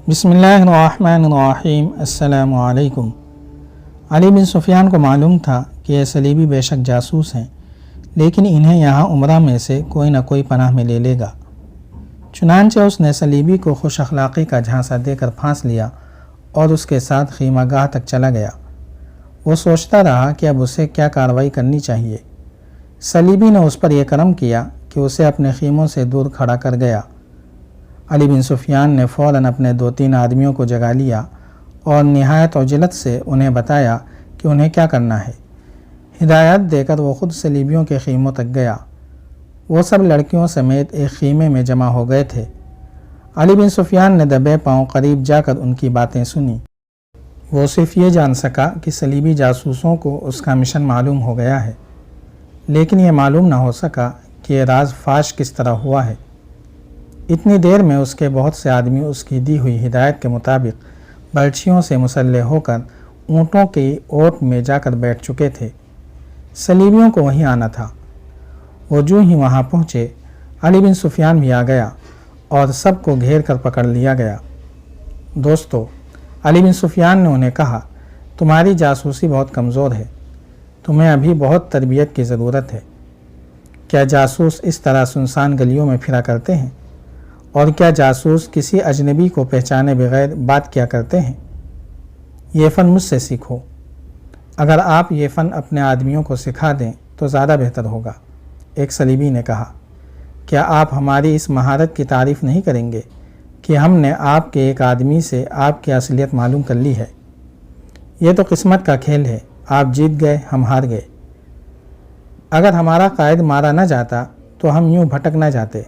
बिस्मिल्लाहिर्रहमानिर्रहीम। अस्सलाम वालेकुम। अली बिन सुफियान को मालूम था कि ये सलीबी बेशक जासूस हैं, लेकिन इन्हें यहाँ उमरा में से कोई न कोई पनाह में ले लेगा। चुनांचे उसने सलीबी को खुश अखलाक़ी का झांसा देकर फांस लिया और उसके साथ खीमागाह तक चला गया। वो सोचता रहा कि अब उसे क्या कार्रवाई करनी चाहिए। सलीबी ने उस पर यह करम किया कि उसे अपने खीमों से दूर खड़ा कर गया। अली बिन सुफियान ने फ़ौरन अपने 2-3 आदमियों को जगा लिया और निहायत उजलत से उन्हें बताया कि उन्हें क्या करना है। हिदायत देकर वो ख़ुद सलीबियों के खीमों तक गया। वो सब लड़कियों समेत एक खीमे में जमा हो गए थे। अली बिन सुफियान ने दबे पाँव करीब जाकर उनकी बातें सुनी। वो सिर्फ ये जान सका कि सलीबी जासूसों को उसका मिशन मालूम हो गया है, लेकिन ये मालूम ना हो सका कि ये राज फाश किस तरह हुआ है। इतनी देर में उसके बहुत से आदमी उसकी दी हुई हिदायत के मुताबिक बर्छियों से मुसल्ले होकर ऊँटों की ओट में जाकर बैठ चुके थे। सलीबियों को वहीं आना था। वो जो ही वहाँ पहुँचे, अली बिन सुफियान भी आ गया और सबको घेर कर पकड़ लिया गया। दोस्तों, अली बिन सुफियान ने उन्हें कहा, तुम्हारी जासूसी बहुत कमज़ोर है, तुम्हें अभी बहुत तरबियत की ज़रूरत है। क्या जासूस इस तरह सुनसान गलियों में फिरा करते हैं? और क्या जासूस किसी अजनबी को पहचाने बगैर बात किया करते हैं? ये फ़न मुझसे सीखो। अगर आप ये फ़न अपने आदमियों को सिखा दें तो ज़्यादा बेहतर होगा। एक सलीबी ने कहा, क्या आप हमारी इस महारत की तारीफ़ नहीं करेंगे कि हमने आपके एक आदमी से आपकी असलियत मालूम कर ली है। ये तो किस्मत का खेल है, आप जीत गए, हम हार गए। अगर हमारा कायद मारा न जाता तो हम यूँ भटक न जाते।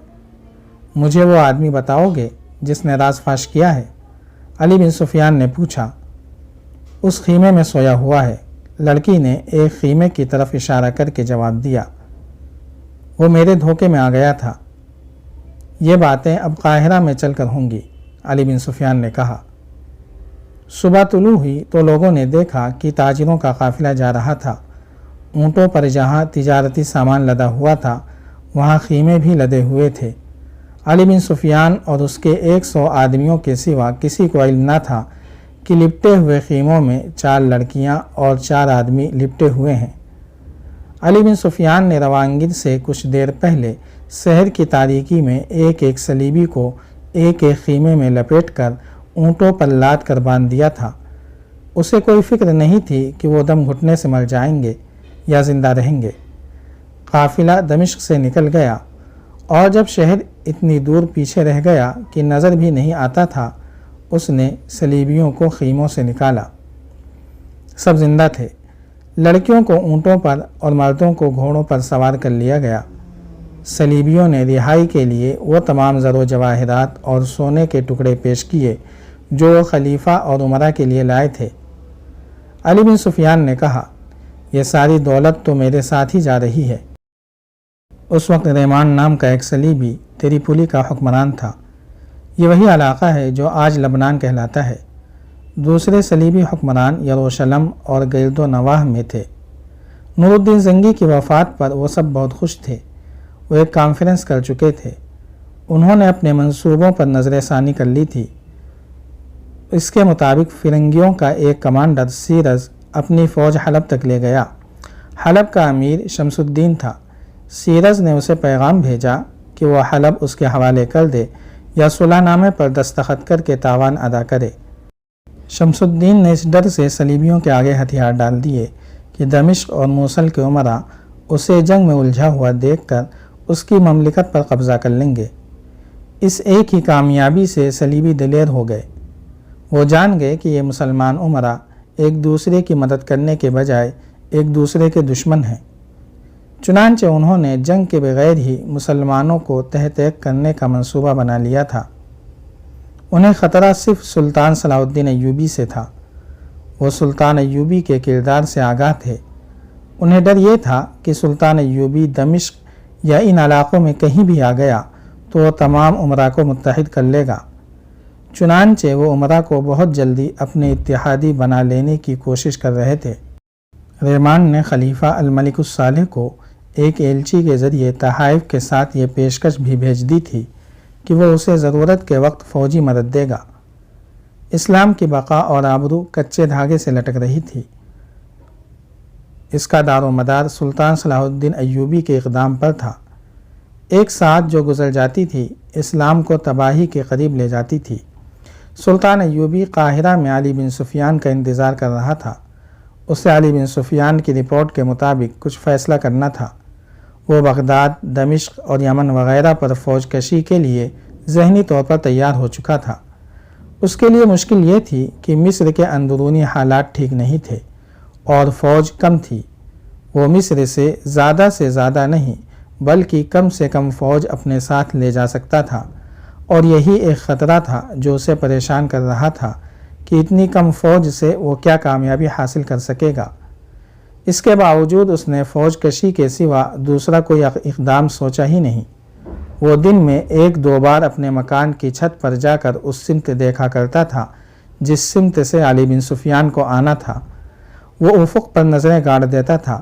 मुझे वो आदमी बताओगे जिसने राज फाश किया है? अली बिन सुफियान ने पूछा। उस खीमे में सोया हुआ है, लड़की ने एक खीमे की तरफ इशारा करके जवाब दिया। वो मेरे धोखे में आ गया था। ये बातें अब काहिरा में चलकर होंगी, अली बिन सुफियान ने कहा। सुबह तुलू हुई तो लोगों ने देखा कि ताजिरों का काफिला जा रहा था। ऊँटों पर जहाँ तिजारती सामान लदा हुआ था, वहाँ खीमे भी लदे हुए थे। अली बिन सुफियान और उसके 100 आदमियों के सिवा किसी को इल्म न था कि लिपटे हुए खीमों में 4 लड़कियां और 4 आदमी लिपटे हुए हैं। अली बिन सुफियान ने रवांगिर से कुछ देर पहले शहर की तारीकी में एक सलीबी को एक खीमे में लपेटकर ऊँटों पर लाद कर बांध दिया था। उसे कोई फिक्र नहीं थी कि वो दम घुटने से मर जाएंगे या जिंदा रहेंगे। काफिला दमिश्क से निकल गया और जब शहर इतनी दूर पीछे रह गया कि नज़र भी नहीं आता था, उसने सलीबियों को खीमों से निकाला। सब जिंदा थे। लड़कियों को ऊँटों पर और मर्दों को घोड़ों पर सवार कर लिया गया। सलीबियों ने रिहाई के लिए वो तमाम ज़रो जवाहिरात और सोने के टुकड़े पेश किए जो वो खलीफा और उमरा के लिए लाए थे। अली बिन सुफियान ने कहा, यह सारी दौलत तो मेरे साथ ही जा रही है। उस वक्त रेमान नाम का एक सलीबी त्रिपोली का हुक्मरान था। ये वही इलाक़ा है जो आज लबनान कहलाता है। दूसरे सलीबी हुक्मरान यरूशलम और गिल्दो नवाह में थे। नूरुद्दीन ज़ंगी की वफ़ात पर वो सब बहुत खुश थे। वो एक कॉन्फ्रेंस कर चुके थे। उन्होंने अपने मंसूबों पर नज़र सानी कर ली थी। इसके मुताबिक फ़िरंगियों का एक कमांडर सीरज अपनी फ़ौज हलब तक ले गया। हलब का अमीर शमसुद्दीन था। सीरज ने उसे पैगाम भेजा कि वह हलब उसके हवाले कर दे या सुलहनामे पर दस्तखत करके तावान अदा करे। शमसुद्दीन ने इस डर से सलीबियों के आगे हथियार डाल दिए कि दमिश्क और मूसल के उमरा उसे जंग में उलझा हुआ देखकर उसकी ममलिकत पर कब्ज़ा कर लेंगे। इस एक ही कामयाबी से सलीबी दिलेर हो गए। वो जान गए कि ये मुसलमान उमरा एक दूसरे की मदद करने के बजाय एक दूसरे के दुश्मन हैं। चुनांचे उन्होंने जंग के बगैर ही मुसलमानों को तहत करने का मंसूबा बना लिया था। उन्हें ख़तरा सिर्फ सुल्तान सलाहुद्दीन अय्यूबी से था। वो सुल्तान अय्यूबी के किरदार से आगाह थे। उन्हें डर ये था कि सुल्तान अय्यूबी दमिश्क या इन इलाक़ों में कहीं भी आ गया तो वो तमाम उमरा को मुत्तहिद कर लेगा। चुनांचे वो उमरा को बहुत जल्दी अपने इत्तेहादी बना लेने की कोशिश कर रहे थे। रेमान ने खलीफा अल-मलिकुस सालेह को एक एलची के ज़रिए तहाइफ के साथ ये पेशकश भी भेज दी थी कि वो उसे ज़रूरत के वक्त फ़ौजी मदद देगा। اسلام کی بقا اور آبرو کچے دھاگے سے لٹک رہی تھی۔ اس کا دار و مدار سلطان صلاح الدین ایوبی کے اقدام پر تھا۔ ایک ساتھ جو گزر جاتی تھی اسلام کو تباہی کے قریب لے جاتی تھی۔ سلطان ایوبی قاہرہ میں علی بن سفیان کا انتظار کر رہا تھا۔ اسے علی بن سفیان کی رپورٹ کے مطابق کچھ فیصلہ کرنا تھا۔ وہ بغداد، دمشق اور یمن وغیرہ پر فوج کشی کے لیے ذہنی طور پر تیار ہو چکا تھا۔ اس کے لیے مشکل یہ تھی کہ مصر کے اندرونی حالات ٹھیک نہیں تھے اور فوج کم تھی۔ وہ مصر سے زیادہ نہیں بلکہ کم سے کم فوج اپنے ساتھ لے جا سکتا تھا، اور یہی ایک خطرہ تھا جو اسے پریشان کر رہا تھا کہ اتنی کم فوج سے وہ کیا کامیابی حاصل کر سکے گا۔ اس کے باوجود اس نے فوج کشی کے سوا دوسرا کوئی اقدام سوچا ہی نہیں۔ وہ دن میں 1-2 بار اپنے مکان کی چھت پر جا کر اس سمت دیکھا کرتا تھا جس سمت سے علی بن سفیان کو آنا تھا۔ وہ افق پر نظریں گاڑ دیتا تھا۔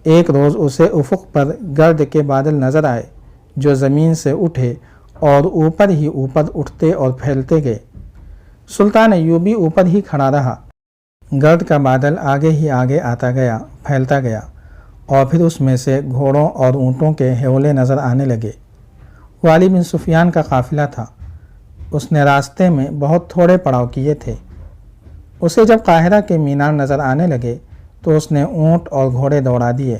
ایک روز اسے افق پر گرد کے بادل نظر آئے جو زمین سے اٹھے اور اوپر ہی اوپر اٹھتے اور پھیلتے گئے۔ سلطان ایوبی اوپر ہی کھڑا رہا۔ گرد کا بادل آگے ہی آگے آتا گیا، پھیلتا گیا، اور پھر اس میں سے گھوڑوں اور اونٹوں کے ہیولے نظر آنے لگے۔ وہ علی بن سفیان کا قافلہ تھا۔ اس نے راستے میں بہت تھوڑے پڑاؤ کیے تھے۔ اسے جب قاہرہ کے مینار نظر آنے لگے تو اس نے اونٹ اور گھوڑے دوڑا دیے۔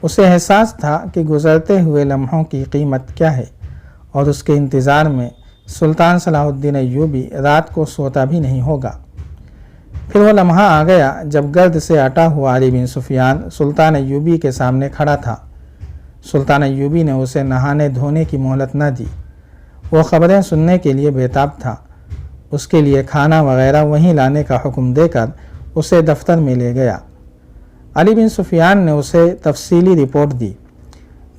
اسے احساس تھا کہ گزرتے ہوئے لمحوں کی قیمت کیا ہے، اور اس کے انتظار میں سلطان صلاح الدین ایوبی رات کو سوتا بھی نہیں ہوگا۔ پھر وہ لمحہ آ گیا جب گرد سے اٹا ہوا علی بن سفیان سلطان ایوبی کے سامنے کھڑا تھا۔ سلطان ایوبی نے اسے نہانے دھونے کی مہلت نہ دی۔ وہ خبریں سننے کے لیے بےتاب تھا۔ اس کے لیے کھانا وغیرہ وہیں لانے کا حکم دے کر اسے دفتر میں لے گیا۔ علی بن سفیان نے اسے تفصیلی رپورٹ دی۔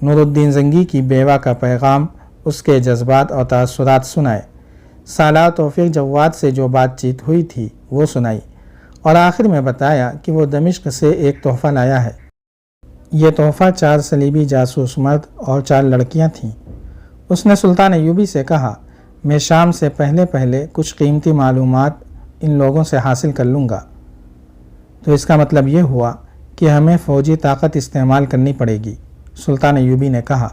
نور الدین زنگی کی بیوہ کا پیغام، اس کے جذبات اور تاثرات سنائے۔ سالار توفیق جواد سے جو بات چیت ہوئی تھی وہ سنائی، اور آخر میں بتایا کہ وہ دمشق سے ایک تحفہ لایا ہے۔ یہ تحفہ 4 صلیبی جاسوس مرد اور 4 لڑکیاں تھیں۔ اس نے سلطان ایوبی سے کہا، میں شام سے پہلے کچھ قیمتی معلومات ان لوگوں سے حاصل کر لوں گا۔ تو اس کا مطلب یہ ہوا کہ ہمیں فوجی طاقت استعمال کرنی پڑے گی۔ سلطان ایوبی نے کہا،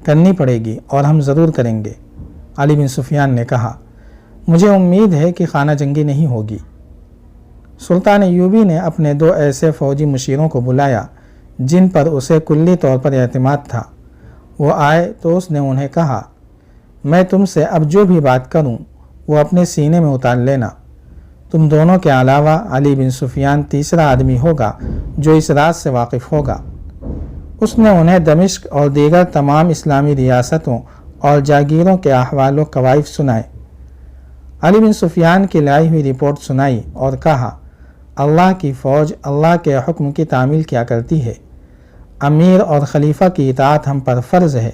کرنی پڑے گی اور ہم ضرور کریں گے۔ علی بن سفیان نے کہا، مجھے امید ہے کہ خانہ جنگی نہیں ہوگی۔ سلطان ایوبی نے اپنے 2 ایسے فوجی مشیروں کو بلایا جن پر اسے کلی طور پر اعتماد تھا۔ وہ آئے تو اس نے انہیں کہا، میں تم سے اب جو بھی بات کروں وہ اپنے سینے میں اتار لینا۔ تم دونوں کے علاوہ علی بن سفیان تیسرا آدمی ہوگا جو اس راز سے واقف ہوگا۔ اس نے انہیں دمشق اور دیگر تمام اسلامی ریاستوں اور جاگیروں کے احوال و کوائف سنائے۔ علی بن سفیان کی لائی ہوئی رپورٹ سنائی اور کہا، اللہ کی فوج اللہ کے حکم کی تعمیل کیا کرتی ہے۔ امیر اور خلیفہ کی اطاعت ہم پر فرض ہے،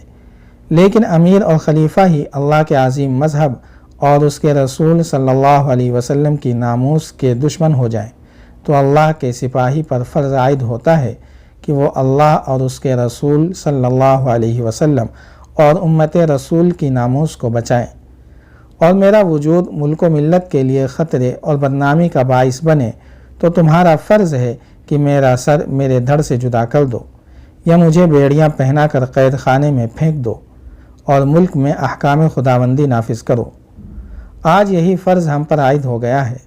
لیکن امیر اور خلیفہ ہی اللہ کے عظیم مذہب اور اس کے رسول صلی اللہ علیہ وسلم کی ناموس کے دشمن ہو جائیں تو اللہ کے سپاہی پر فرض عائد ہوتا ہے کہ وہ اللہ اور اس کے رسول صلی اللہ علیہ وسلم اور امت رسول کی ناموس کو بچائیں، اور میرا وجود ملک و ملت کے لیے خطرے اور بدنامی کا باعث بنے تو تمہارا فرض ہے کہ میرا سر میرے دھڑ سے جدا کر دو، یا مجھے بیڑیاں پہنا کر قید خانے میں پھینک دو اور ملک میں احکام خداوندی نافذ کرو۔ آج یہی فرض ہم پر عائد ہو گیا ہے۔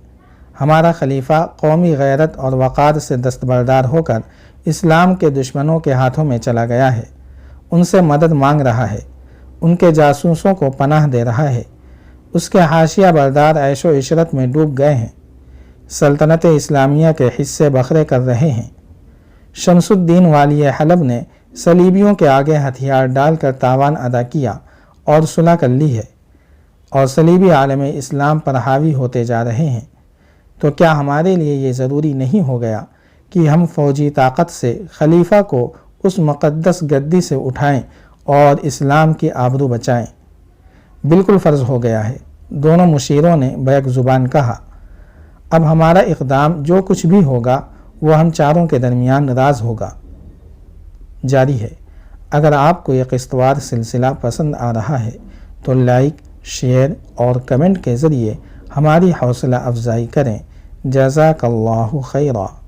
ہمارا خلیفہ قومی غیرت اور وقار سے دستبردار ہو کر اسلام کے دشمنوں کے ہاتھوں میں چلا گیا ہے، ان سے مدد مانگ رہا ہے، ان کے جاسوسوں کو پناہ دے رہا ہے، اس کے حاشیہ بردار عیش و عشرت میں ڈوب گئے ہیں، سلطنت اسلامیہ کے حصے بکھرے کر رہے ہیں۔ شمس الدین والی حلب نے صلیبیوں کے آگے ہتھیار ڈال کر تاوان ادا کیا اور صلح کر لی ہے، اور صلیبی عالم اسلام پر حاوی ہوتے جا رہے ہیں۔ تو کیا ہمارے لیے یہ ضروری نہیں ہو گیا کہ ہم فوجی طاقت سے خلیفہ کو اس مقدس گدی سے اٹھائیں اور اسلام کی آبرو بچائیں؟ بالکل فرض ہو گیا ہے، دونوں مشیروں نے بیک زبان کہا۔ اب ہمارا اقدام جو کچھ بھی ہوگا وہ ہم چاروں کے درمیان راز ہوگا۔ جاری ہے۔ اگر آپ کو یہ قسط وار سلسلہ پسند آ رہا ہے تو لائک، شیئر اور کمنٹ کے ذریعے ہماری حوصلہ افزائی کریں۔ جزاک اللہ خیرا۔